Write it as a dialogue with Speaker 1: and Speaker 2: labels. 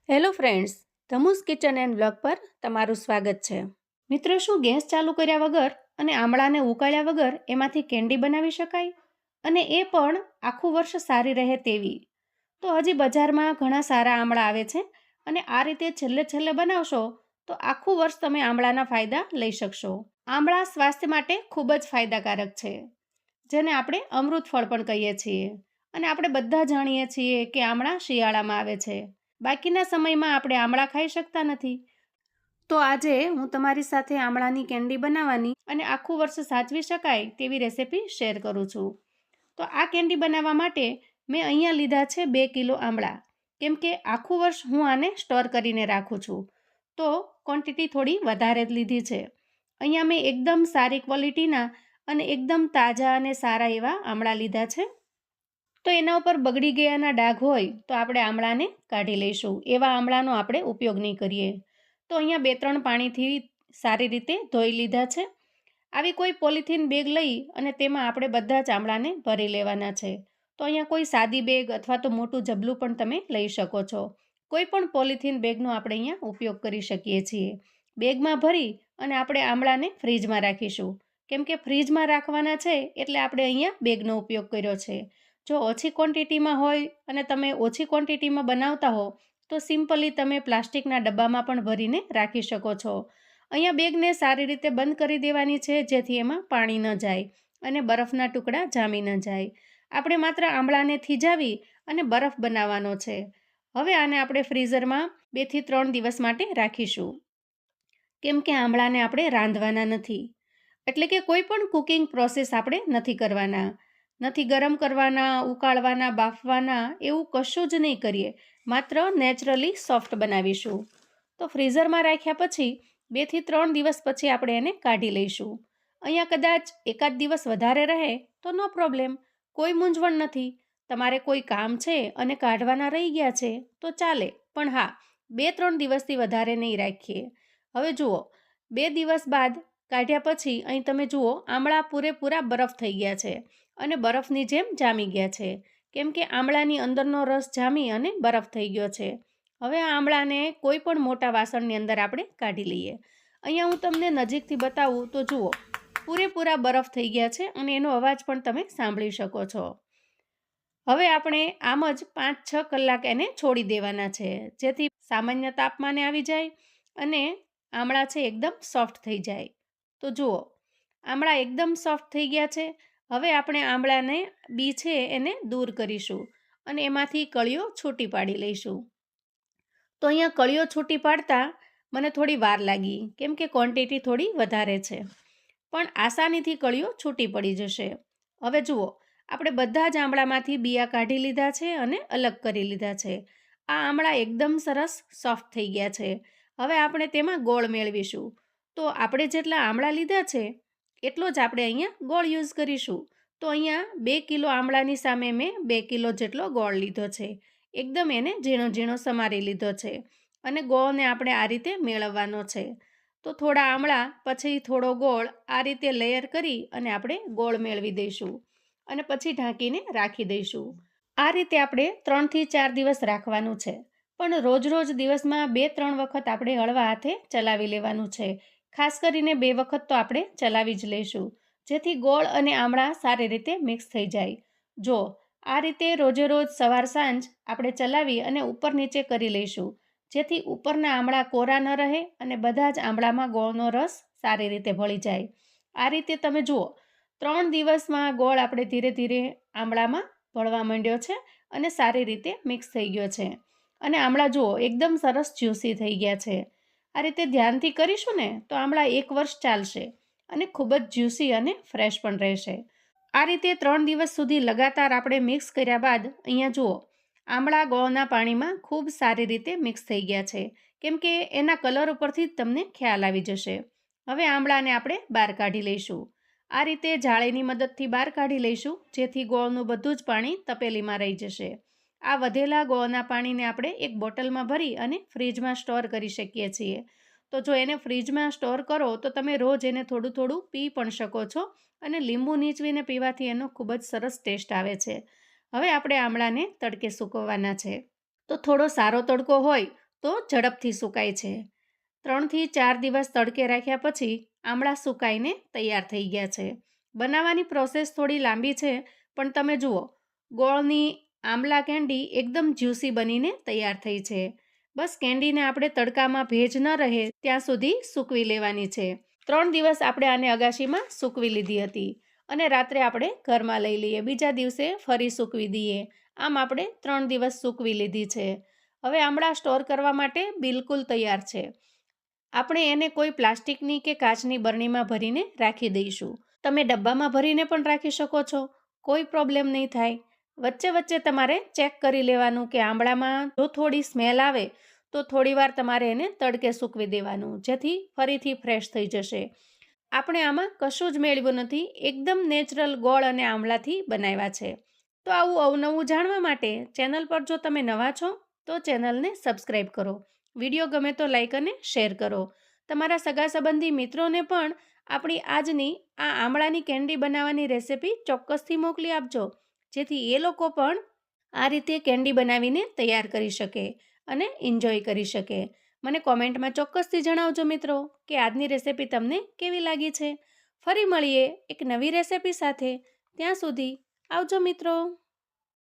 Speaker 1: Hello friends, ધમુસ kitchen and blog પર તમારું સ્વાગત છે. મિત્રો, શું ગેસ ચાલુ કર્યા વગર અને આમળાને ઉકાળ્યા વગર એમાંથી કેન્ડી બનાવી શકાય? અને એ પણ આખું વર્ષ સારી રહે તેવી. તો હજી બજારમાં ઘણા સારા આમળા આવે છે અને આ રીતે છેલ્લે બનાવશો તો આખું વર્ષ તમે આમળાના ફાયદા લઈ શકશો. આમળા સ્વાસ્થ્ય માટે ખૂબ જ ફાયદાકારક છે, જેને આપણે અમૃત ફળ પણ કહીએ છીએ. અને આપણે બધા જાણીએ છીએ કે આમળા શિયાળામાં આવે છે. બાકીના સમયમાં આપણે આમળા ખાઈ શકતા નથી. તો આજે હું તમારી સાથે આમળાની કેન્ડી બનાવવાની અને આખું વર્ષ સાચવી શકાય તેવી રેસીપી શેર કરું છું. તો આ કેન્ડી બનાવવા માટે મેં અહીંયા લીધા છે 2 કિલો આમળા, કેમ કે આખું વર્ષ હું આને સ્ટોર કરીને રાખું છું. તો ક્વોન્ટિટી થોડી વધારે જ લીધી છે. અહીંયા મેં એકદમ સારી ક્વોલિટીના અને એકદમ તાજા અને સારા એવા આમળા લીધા છે. તો એના ઉપર બગડી ગયાના ડાઘ હોય તો આપણે આમળાને કાઢી લઈશું. એવા આમળાનો આપણે ઉપયોગ નહીં કરીએ. તો અહીંયા 2-3 પાણીથી સારી રીતે ધોઈ લીધા છે. આવી કોઈ પોલિથીન બેગ લઈ અને તેમાં આપણે બધા જ આમળાને ભરી લેવાના છે. તો અહીંયા કોઈ સાદી બેગ અથવા તો મોટું જબલું પણ તમે લઈ શકો છો. કોઈ પણ પોલિથીન બેગનો આપણે અહીંયા ઉપયોગ કરી શકીએ છીએ. બેગમાં ભરી અને આપણે આમળાને ફ્રીજમાં રાખીશું. કેમ કે ફ્રીજમાં રાખવાના છે એટલે આપણે અહીંયા બેગનો ઉપયોગ કર્યો છે. જો ઓછી ક્વોન્ટિટીમાં હોય અને તમે ઓછી ક્વોન્ટિટીમાં બનાવતા હો તો સિમ્પલી તમે પ્લાસ્ટિકના ડબ્બામાં પણ ભરીને રાખી શકો છો. અહીંયા બેગને સારી રીતે બંધ કરી દેવાની છે, જેથી એમાં પાણી ન જાય અને બરફના ટુકડા જામી ન જાય. આપણે માત્ર આમળાને થીજાવી અને બરફ બનાવવાનો છે. હવે આને આપણે ફ્રીઝરમાં 2 થી 3 દિવસ માટે રાખીશું, કેમ કે આમળાને આપણે રાંધવાના નથી. એટલે કે કોઈ પણ કુકિંગ પ્રોસેસ આપણે નથી કરવાના, નથી ગરમ કરવાના, ઉકાળવાના, બાફવાના, એવું કશું જ નહીં કરીએ. માત્ર નેચરલી સોફ્ટ બનાવીશું. તો ફ્રીઝરમાં રાખ્યા પછી 2 થી 3 દિવસ પછી આપણે એને કાઢી લઈશું. અહીંયા કદાચ એકાદ દિવસ વધારે રહે તો નો પ્રોબ્લેમ, કોઈ મૂંઝવણ નથી. તમારે કોઈ કામ છે અને કાઢવાના રહી ગયા છે તો ચાલે, પણ હા, 2-3 દિવસથી વધારે નહીં રાખીએ. હવે જુઓ, 2 દિવસ બાદ કાઢ્યા પછી અહીં તમે જુઓ આમળા પૂરેપૂરા બરફ થઈ ગયા છે અને બરફની જેમ જામી ગયા છે, કેમ કે આમળાની અંદરનો રસ જામી અને બરફ થઈ ગયો છે. હવે આ આમળાને કોઈ પણ મોટા વાસણની અંદર આપણે કાઢી લઈએ. અહીંયા હું તમને નજીકથી બતાવું તો જુઓ, પૂરેપૂરા બરફ થઈ ગયા છે અને એનો અવાજ પણ તમે સાંભળી શકો છો. હવે આપણે આમ જ 5-6 કલાક એને છોડી દેવાના છે, જેથી સામાન્ય તાપમાને આવી જાય અને આમળા છે એકદમ સોફ્ટ થઈ જાય. તો જુઓ, આમળા એકદમ સોફ્ટ થઈ ગયા છે. હવે આપણે આમળાને બી છે એને દૂર કરીશું અને એમાંથી કળીઓ છૂટી પાડી લઈશું. તો અહીંયા કળીઓ છૂટી પાડતા મને થોડી વાર લાગી, કેમ કે ક્વોન્ટિટી થોડી વધારે છે, પણ આસાનીથી કળીઓ છૂટી પડી જશે. હવે જુઓ, આપણે બધા જ આમળામાંથી બિયા કાઢી લીધા છે અને અલગ કરી લીધા છે. આ આમળા એકદમ સરસ સોફ્ટ થઈ ગયા છે. હવે આપણે તેમાં ગોળ મેળવીશું. તો આપણે જેટલા આમળા લીધા છે એટલો જ આપણે અહીંયા ગોળ યુઝ કરીશું. તો અહીંયા 2 કિલો આમળાની સામે મેં 2 કિલો જેટલો ગોળ લીધો છે. એકદમ એને ઝીણો ઝીણો સમારી લીધો છે અને ગોળને આપણે આ રીતે મેળવવાનો છે. તો થોડા આમળા પછી થોડો ગોળ, આ રીતે લેયર કરી અને આપણે ગોળ મેળવી દઈશું અને પછી ઢાંકીને રાખી દઈશું. આ રીતે આપણે 3 થી 4 દિવસ રાખવાનું છે, પણ રોજ દિવસમાં 2-3 વખત આપણે હળવા હાથે ચલાવી લેવાનું છે. ખાસ કરીને 2 વખત તો આપણે ચલાવી જ લઈશું, જેથી ગોળ અને આમળા સારી રીતે મિક્સ થઈ જાય. જો આ રીતે રોજ સવાર સાંજ આપણે ચલાવી અને ઉપર નીચે કરી લઈશું, જેથી ઉપરના આમળા કોરા ન રહે અને બધા જ આમળામાં ગોળનો રસ સારી રીતે ભળી જાય. આ રીતે તમે જુઓ, 3 દિવસમાં ગોળ આપણે ધીરે ધીરે આમળામાં ભળવા માંડ્યો છે અને સારી રીતે મિક્સ થઈ ગયો છે. અને આમળા જુઓ એકદમ સરસ જ્યુસી થઈ ગયા છે. આ રીતે ધ્યાનથી કરીશું ને તો આમળા 1 વર્ષ ચાલશે અને ખૂબ જ જ્યુસી અને ફ્રેશ પણ રહેશે. આ રીતે 3 દિવસ સુધી લગાતાર આપણે મિક્સ કર્યા બાદ અહીંયા જુઓ, આમળા ગોળના પાણીમાં ખૂબ સારી રીતે મિક્સ થઈ ગયા છે, કેમ કે એના કલર ઉપરથી જ તમને ખ્યાલ આવી જશે. હવે આમળાને આપણે બહાર કાઢી લઈશું. આ રીતે જાળીની મદદથી બહાર કાઢી લઈશું, જેથી ગોળનું બધું જ પાણી તપેલીમાં રહી જશે. આ વધેલા ગોળના પાણીને આપણે એક બોટલમાં ભરી અને ફ્રીજમાં સ્ટોર કરી શકીએ છીએ. તો જો એને ફ્રીજમાં સ્ટોર કરો તો તમે રોજ એને થોડું પી પણ શકો છો અને લીંબુ નીચવીને પીવાથી એનો ખૂબ જ સરસ ટેસ્ટ આવે છે. હવે આપણે આમળાને તડકે સૂકવવાના છે. તો થોડો સારો તડકો હોય તો ઝડપથી સુકાય છે. 3થી 4 દિવસ તડકે રાખ્યા પછી આમળા સુકાઈને તૈયાર થઈ ગયા છે. બનાવવાની પ્રોસેસ થોડી લાંબી છે, પણ તમે જુઓ, ગોળની આમલા કેન્ડી એકદમ જ્યુસી બનીને તૈયાર થઈ છે. બસ કેન્ડીને આપણે તડકામાં ભેજ ન રહે ત્યાં સુધી સૂકવી લેવાની છે. 3 દિવસ આપણે આને અગાશીમાં સૂકવી લીધી હતી અને રાત્રે આપણે ઘરમાં લઈ લઈએ, બીજા દિવસે ફરી સૂકવી દઈએ. આમ આપણે 3 દિવસ સૂકવી લીધી છે. હવે આમળા સ્ટોર કરવા માટે બિલકુલ તૈયાર છે. આપણે એને કોઈ પ્લાસ્ટિકની કે કાચની બરણીમાં ભરીને રાખી દઈશું. તમે ડબ્બામાં ભરીને પણ રાખી શકો છો, કોઈ પ્રોબ્લેમ નહીં થાય. વચ્ચે વચ્ચે તમારે ચેક કરી લેવાનું કે આમળામાં જો થોડી સ્મેલ આવે તો થોડીવાર તમારે એને તડકે સૂકવી દેવાનું, જેથી ફરીથી ફ્રેશ થઈ જશે. આપણે આમાં કશું જ મેળવ્યું નથી, એકદમ નેચરલ ગોળ અને આમળાથી બનાવ્યા છે. તો આવું અવનવું જાણવા માટે ચેનલ પર જો તમે નવા છો તો ચેનલને સબસ્ક્રાઈબ કરો. વિડીયો ગમે તો લાઈક અને શેર કરો. તમારા સગા સંબંધી મિત્રોને પણ આપણી આજની આ આમળાની કેન્ડી બનાવવાની રેસિપી ચોક્કસથી મોકલી આપજો, જેથી એ લોકો પણ આ રીતે કેન્ડી બનાવીને તૈયાર કરી શકે અને એન્જોય કરી શકે. મને કોમેન્ટમાં ચોક્કસથી જણાવજો મિત્રો કે આજની રેસિપી તમને કેવી લાગી છે. ફરી મળીએ એક નવી રેસિપી સાથે. ત્યાં સુધી આવજો મિત્રો.